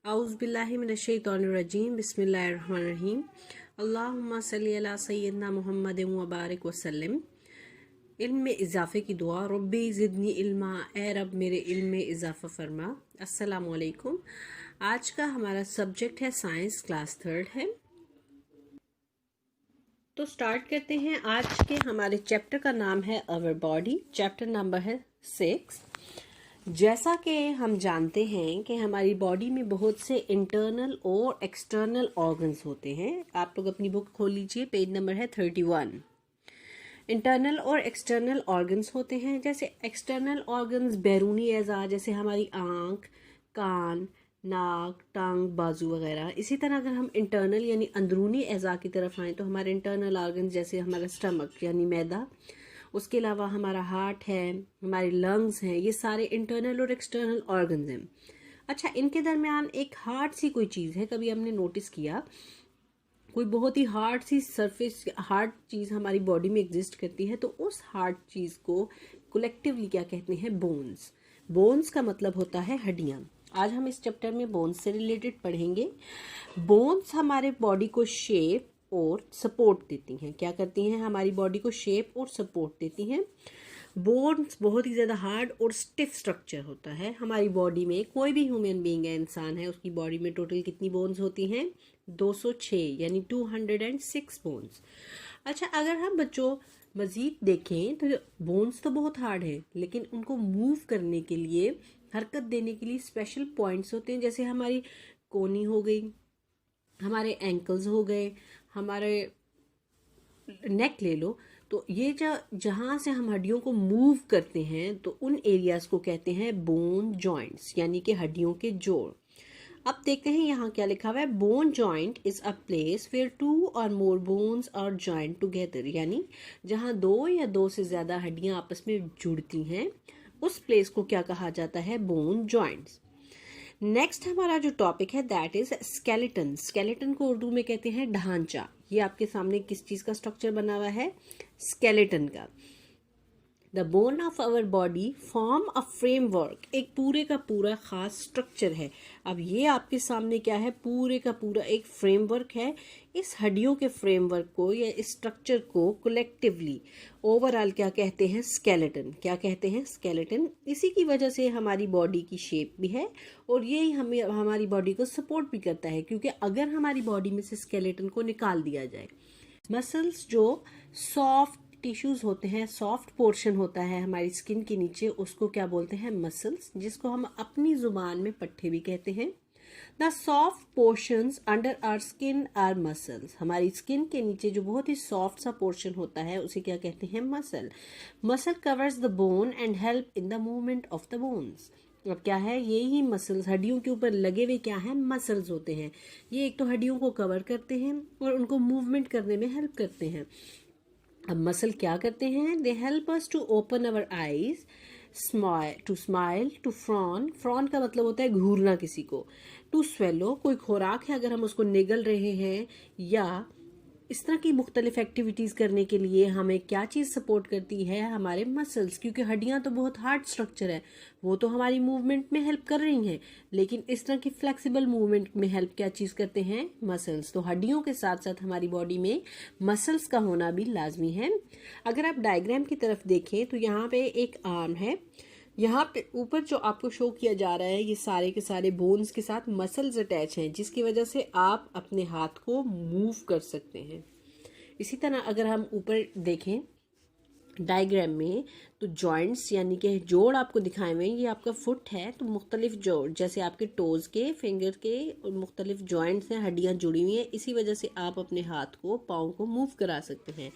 औज़ुबिल्लाहि मिनश्शैतानिर्रजीम बिस्मिल्लाहिर्रहमानिर्रहीम अल्लाहुम्मा सल्ली अला सय्यिदना मुहम्मदिन व बारिक वसल्लम। इल्म में इजाफ़े की दुआ, रब्बी ज़िदनी इल्मा, ए रब मेरे इल्म में इजाफ़ा फरमा। अस्सलामु अलैकुम। आज का हमारा सब्जेक्ट है साइंस, क्लास 3 है। तो स्टार्ट करते हैं। आज के हमारे चैप्टर का नाम है अवर बॉडी, चैप्टर नंबर है 6। जैसा कि हम जानते हैं कि हमारी बॉडी में बहुत से इंटरनल और एक्सटर्नल ऑर्गन्स होते हैं। आप लोग अपनी बुक खोल लीजिए, पेज नंबर है 31। इंटरनल और एक्सटर्नल ऑर्गन्स होते हैं। जैसे एक्सटर्नल ऑर्गन्स बैरूनी एज़ा, जैसे हमारी आँख, कान, नाक, टांग, बाजू वगैरह। इसी तरह अगर हम इंटरनल यानी अंदरूनी एज़ा की तरफ आएँ तो हमारे इंटरनल ऑर्गन्स जैसे हमारा स्टमक यानी मैदा, उसके अलावा हमारा हार्ट है, हमारे लंग्स हैं, ये सारे इंटरनल और एक्सटर्नल ऑर्गन्स हैं। अच्छा, इनके दरमियान एक हार्ड सी कोई चीज़ है, कभी हमने नोटिस किया कोई बहुत ही हार्ड सी सरफेस हार्ड चीज़ हमारी बॉडी में एग्जिस्ट करती है, तो उस हार्ड चीज़ को कलेक्टिवली क्या कहते हैं? बोन्स। बोन्स का मतलब होता है हड्डियाँ। आज हम इस चैप्टर में बोन्स से रिलेटेड पढ़ेंगे। बोन्स हमारे बॉडी को शेप और सपोर्ट देती हैं। क्या करती हैं? हमारी बॉडी को शेप और सपोर्ट देती हैं। बोन्स बहुत ही ज़्यादा हार्ड और स्टिफ स्ट्रक्चर होता है। हमारी बॉडी में कोई भी ह्यूमन बीइंग है, इंसान है, उसकी बॉडी में टोटल कितनी बोन्स होती हैं? 206 यानी 206 बोन्स। अच्छा, अगर हम बच्चों मज़ीद देखें तो बोन्स तो बहुत हार्ड है, लेकिन उनको मूव करने के लिए, हरकत देने के लिए स्पेशल पॉइंट्स होते हैं। जैसे हमारी कोनी हो गई, हमारे एंकल्स हो गए, हमारे नेक ले लो, तो ये जहाँ से हम हड्डियों को मूव करते हैं तो उन एरियाज को कहते हैं बोन जॉइंट्स, यानी कि हड्डियों के जोड़। अब देखते हैं यहाँ क्या लिखा हुआ है। Bone joint is a place where 2 और more bones are joint together, यानी जहाँ 2 या 2 से ज्यादा हड्डियां आपस में जुड़ती हैं, उस प्लेस को क्या कहा जाता है? Bone joints. नेक्स्ट हमारा जो टॉपिक है दैट इज स्केलेटन। स्केलेटन को उर्दू में कहते हैं ढांचा। ये आपके सामने किस चीज का स्ट्रक्चर बना हुआ है? स्केलेटन का। The bone of our body form a framework, एक पूरे का पूरा खास स्ट्रक्चर है। अब ये आपके सामने क्या है? पूरे का पूरा एक फ्रेमवर्क है। इस हड्डियों के फ्रेमवर्क को या इस स्ट्रक्चर को कलेक्टिवली ओवरऑल क्या कहते हैं? स्केलेटन। क्या कहते हैं? स्केलेटन। इसी की वजह से हमारी बॉडी की शेप भी है और ये हमें हमारी बॉडी को सपोर्ट भी करता है, क्योंकि अगर हमारी बॉडी में से स्केलेटन को निकाल दिया जाए, मसल्स जो सॉफ्ट टिश्यूज होते हैं, सॉफ्ट पोर्शन होता है हमारी स्किन के नीचे, उसको क्या बोलते हैं? मसल्स, जिसको हम अपनी जुबान में पट्टे भी कहते हैं। The soft portions under our skin are muscles. हमारी स्किन के नीचे जो बहुत ही सॉफ्ट सा पोर्शन होता है उसे क्या कहते हैं? Muscle. Muscle covers the bone and help in the movement of the bones. अब क्या है? ये ही मसल्स हड्डियों के ऊपर लगे हुए क्या है? मसल्स होते हैं। ये एक तो हड्डियों को कवर करते हैं और उनको मूवमेंट करने में हेल्प करते हैं। अब मसल क्या करते हैं? They help us to open our eyes, smile, to frown. Frown का मतलब होता है घूरना किसी को। टू स्वेलो, कोई खुराक है अगर हम उसको निगल रहे हैं, या इस तरह की मुख्तलिफ एक्टिविटीज़ करने के लिए हमें क्या चीज़ सपोर्ट करती है? हमारे मसल्स। क्योंकि हड्डियां तो बहुत हार्ड स्ट्रक्चर है, वो तो हमारी मूवमेंट में हेल्प कर रही हैं, लेकिन इस तरह की फ्लेक्सिबल मूवमेंट में हेल्प क्या चीज़ करते हैं? मसल्स। तो हड्डियों के साथ साथ हमारी बॉडी में मसल्स का होना भी लाजमी है। अगर आप डायग्राम की तरफ देखें तो यहाँ पे एक आर्म है, यहाँ पे ऊपर जो आपको शो किया जा रहा है, ये सारे के सारे बोन्स के साथ मसल्स अटैच हैं, जिसकी वजह से आप अपने हाथ को मूव कर सकते हैं। इसी तरह अगर हम ऊपर देखें डायग्राम में तो जॉइंट्स यानी कि जोड़ आपको दिखाए हुए हैं। ये आपका फुट है, तो मुख्तलिफ जोड़ जैसे आपके टोज के, फिंगर के और मुख्तलिफ जॉइंट्स हैं, हड्डियां जुड़ी हुई हैं। इसी वजह से आप अपने हाथ को, पाँव को मूव करा सकते हैं।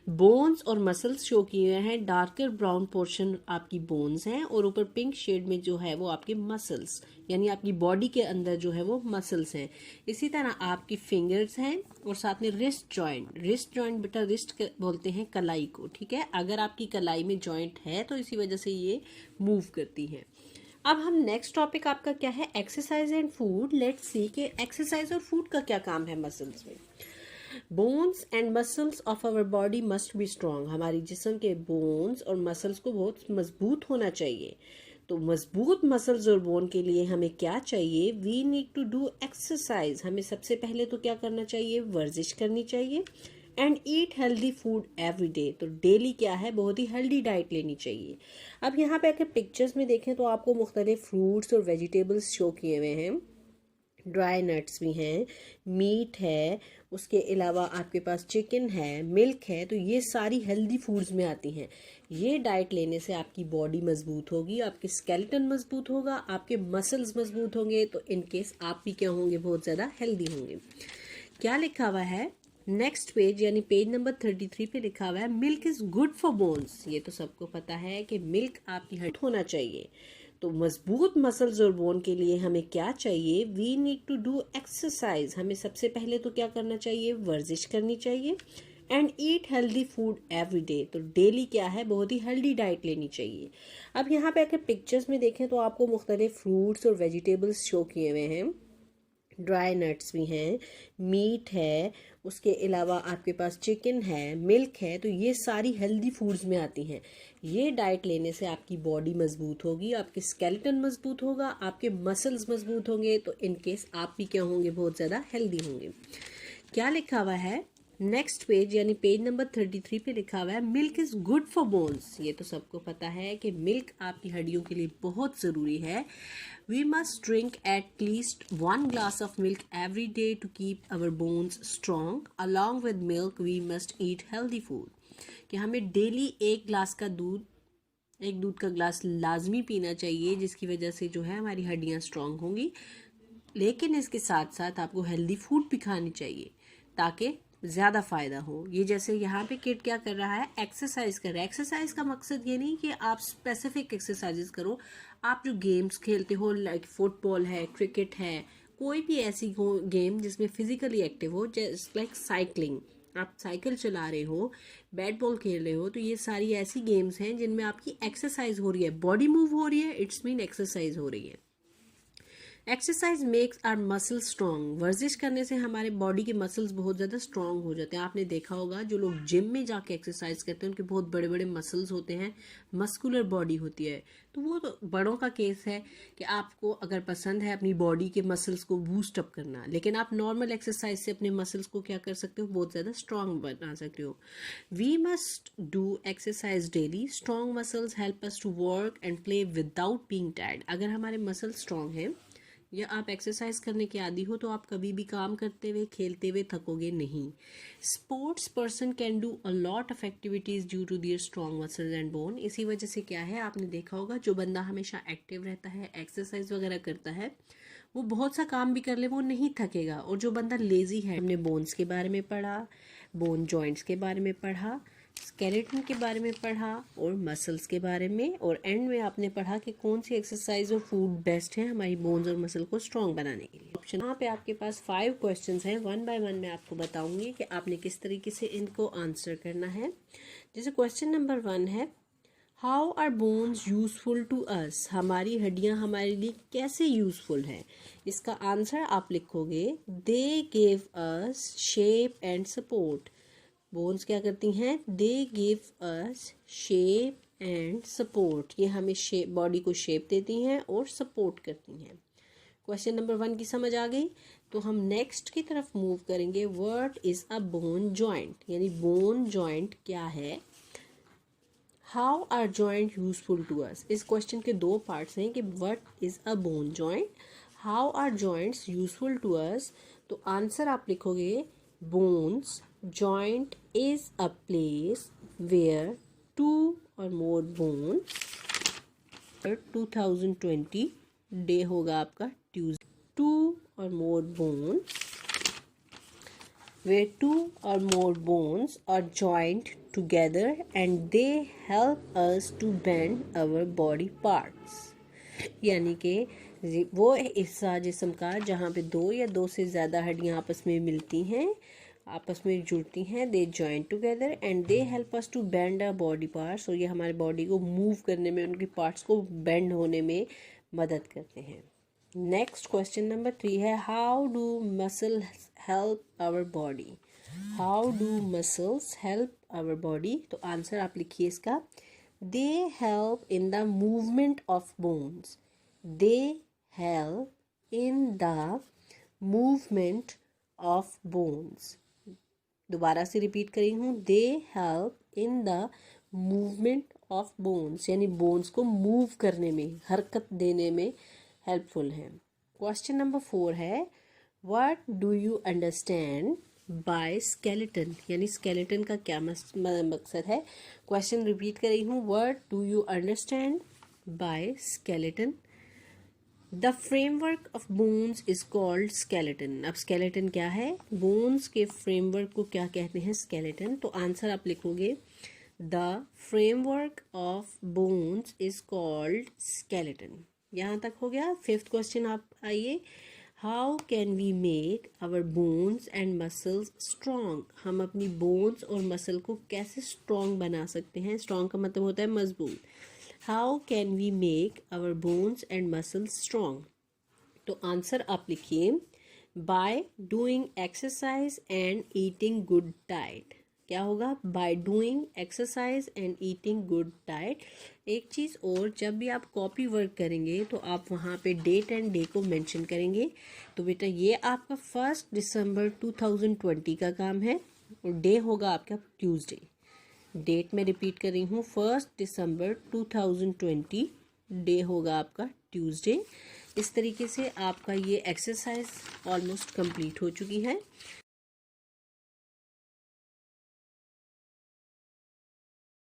बोन्स और मसल्स शो किए हुए हैं। डार्कर ब्राउन पोर्शन आपकी बोन्स हैं और ऊपर पिंक शेड में जो है वो आपके मसल्स, यानी आपकी बॉडी के अंदर जो है वो मसल्स हैं। इसी तरह आपकी फिंगर्स हैं और साथ में रिस्ट जॉइंट। रिस्ट जॉइंट बेटा रिस्ट बोलते हैं कलाई को, ठीक है? अगर आपकी कलाई में जॉइंट है तो इसी वजह से ये मूव करती है। अब हम नेक्स्ट टॉपिक आपका क्या है? Exercise and food. Let's see कि एक्सरसाइज और फूड का क्या काम है मसल्स में। Bones and muscles of our body must be strong. हमारी जिस्म के बोन्स और मसल्स को बहुत मजबूत होना चाहिए। तो मजबूत मसल्स और बोन के लिए हमें क्या चाहिए? We need to do exercise. हमें सबसे पहले तो क्या करना चाहिए? वर्जिश करनी चाहिए। And eat healthy food every day. तो डेली क्या है? बहुत ही हेल्दी डाइट लेनी चाहिए। अब यहाँ पे अगर पिक्चर्स में देखें तो आपको मुख्तलिफ फ्रूट्स और वेजिटेबल्स शो किए हुए हैं। ड्राई नट्स भी हैं, मीट है, उसके अलावा आपके पास चिकन है, मिल्क है। तो ये सारी हेल्दी फूड्स में आती हैं। ये डाइट लेने से आपकी बॉडी मजबूत होगी, आपकी स्केलेटन मजबूत होगा, आपके मसल्स मजबूत होंगे। तो इन केस आप भी क्या होंगे? बहुत ज़्यादा हेल्दी होंगे। क्या लिखा हुआ है नेक्स्ट पेज, यानी पेज नंबर 33 पे लिखा हुआ है milk is good for bones. ये तो सबको पता है कि मिल्क आपकी हट होना चाहिए। तो मजबूत मसल्स और बोन के लिए हमें क्या चाहिए? We need to do exercise. हमें सबसे पहले तो क्या करना चाहिए? वर्जिश करनी चाहिए। And eat healthy food every day. तो डेली क्या है? बहुत ही हेल्दी डाइट लेनी चाहिए। अब यहाँ पे अगर पिक्चर्स में देखें तो आपको मुख्तलिफ फ्रूट्स और वेजिटेबल्स शो किए हुए हैं। ड्राई नट्स भी हैं, मीट है, उसके अलावा आपके पास चिकन है, मिल्क है। तो ये सारी हेल्दी फूड्स में आती हैं। ये डाइट लेने से आपकी बॉडी मजबूत होगी, आपके स्केलेटन मजबूत होगा, आपके मसल्स मजबूत होंगे। तो इन केस आप भी क्या होंगे? बहुत ज़्यादा हेल्दी होंगे। क्या लिखा हुआ है नेक्स्ट पेज, यानी पेज नंबर 33 पे लिखा हुआ है milk is good for bones. ये तो सबको पता है कि मिल्क आपकी हड्डियों के लिए बहुत ज़रूरी है। We must drink at least 1 glass of milk every day to keep our bones strong. Along with milk, we must eat healthy food. कि हमें डेली एक दूध का ग्लास लाजमी पीना चाहिए, जिसकी वजह से जो है हमारी हड्डियां स्ट्रांग होंगी। लेकिन इसके साथ साथ आपको हेल्दी फूड भी खानी चाहिए ताकि ज़्यादा फ़ायदा हो। ये जैसे यहाँ पे किड क्या कर रहा है? एक्सरसाइज कर रहा है। एक्सरसाइज का मकसद ये नहीं कि आप स्पेसिफिक एक्सरसाइजेस करो। आप जो गेम्स खेलते हो, लाइक फुटबॉल है, क्रिकेट है, कोई भी ऐसी गेम जिसमें फिजिकली एक्टिव हो, जैसे लाइक साइकिलिंग, आप साइकिल चला रहे हो, बैट बॉल खेल रहे हो। तो ये सारी ऐसी गेम्स हैं जिनमें आपकी एक्सरसाइज हो रही है, बॉडी मूव हो रही है, इट्स मीन एक्सरसाइज हो रही है। Exercise makes are muscle strong. वर्जिश करने से हमारे बॉडी के मसल्स बहुत ज़्यादा स्ट्रॉन्ग हो जाते हैं। आपने देखा होगा जो लोग जिम में जाके एक्सरसाइज करते हैं उनके बहुत बड़े बड़े मसल्स होते हैं, मस्कुलर बॉडी होती है। तो वो तो बड़ों का केस है कि आपको अगर पसंद है अपनी बॉडी के मसल्स को बूस्ट अप करना, लेकिन आप नॉर्मल एक्सरसाइज से अपने मसल्स को क्या कर सकते हो? बहुत ज़्यादा स्ट्रॉन्ग बना सकते हो। We must do exercise daily. Strong muscles help us to work and play without being tired. अगर हमारे मसल्स स्ट्रॉन्ग हैं या आप एक्सरसाइज करने के आदी हो तो आप कभी भी काम करते हुए, खेलते हुए थकोगे नहीं। Sports person can do a lot of activities due to their strong muscles and bone. इसी वजह से क्या है, आपने देखा होगा जो बंदा हमेशा एक्टिव रहता है, एक्सरसाइज वगैरह करता है, वो बहुत सा काम भी कर ले वो नहीं थकेगा। और जो बंदा लेजी है, हमने बोन्स के बारे में पढ़ा, बोन जॉइंट्स के बारे में पढ़ा, स्केलेटन के बारे में पढ़ा और मसल्स के बारे में, और एंड में आपने पढ़ा कि कौन सी एक्सरसाइज और फूड बेस्ट है हमारी बोन्स और मसल को स्ट्रॉन्ग बनाने के लिए। ऑप्शन यहाँ पे आपके पास 5 क्वेश्चंस हैं, 1 बाय 1 मैं आपको बताऊंगी कि आपने किस तरीके से इनको आंसर करना है। जैसे क्वेश्चन नंबर 1 है, how are bones useful to us. हमारी हड्डियाँ हमारे लिए कैसे यूजफुल हैं? इसका आंसर आप लिखोगे, they give us shape and support. Bones क्या करती हैं? They give us shape and support. ये हमें शेप, बॉडी को शेप देती हैं और सपोर्ट करती हैं। क्वेश्चन नंबर 1 की समझ आ गई। तो हम नेक्स्ट की तरफ मूव करेंगे। What is a bone joint, यानी बोन जॉइंट क्या है। How are joint useful to us. इस क्वेश्चन के 2 पार्ट्स हैं कि what is a bone joint, how are joints useful to us. तो आंसर आप लिखोगे, bones joint is a place where 2 or more bones, 2020 day होगा आपका Tuesday, 2 or more bones, where 2 or more bones are joined together and they help us to bend our body parts। यानी कि वो हिस्सा जिस्म का जहाँ पे 2 या 2 से ज़्यादा हड्डियाँ आपस में मिलती हैं, आपस में जुड़ती हैं, they join together and they help us to bend our body parts. और ये हमारे बॉडी को मूव करने में, उनके पार्ट्स को बेंड होने में मदद करते हैं। नेक्स्ट क्वेश्चन नंबर 3 है, how do muscle help our body. How do muscles help our body. तो आंसर आप लिखिए इसका, they help in the movement of bones, they help in the movement of bones. दोबारा से रिपीट करी हूँ, they help in the movement of bones, यानी bones को मूव करने में, हरकत देने में हेल्पफुल है। क्वेश्चन नंबर 4 है, what do you understand by skeleton, यानी स्केलेटन का क्या मकसद है। क्वेश्चन रिपीट कर रही हूँ, what do you understand by skeleton. The framework of bones is called skeleton. अब स्केलेटन क्या है, बोन्स के फ्रेमवर्क को क्या कहते हैं, स्केलेटन। तो आंसर आप लिखोगे, the framework of bones is called skeleton. यहाँ तक हो गया। 5th क्वेश्चन आप आइए, how can we make our bones and muscles strong. हम अपनी बोन्स और मसल को कैसे स्ट्रॉन्ग बना सकते हैं। स्ट्रॉन्ग का मतलब होता है मजबूत। How can we make our bones and muscles strong. तो आंसर आप लिखिए, by doing exercise and eating good diet. क्या होगा, by doing exercise and eating good diet. एक चीज़ और, जब भी आप कॉपी वर्क करेंगे तो आप वहाँ पे डेट एंड डे को मेंशन करेंगे। तो बेटा ये आपका 1 दिसंबर 2020 का काम है और डे होगा आपका ट्यूसडे। डेट में रिपीट कर रही हूँ, 1 दिसंबर 2020, डे होगा आपका ट्यूसडे। इस तरीके से आपका ये एक्सरसाइज ऑलमोस्ट कंप्लीट हो चुकी है।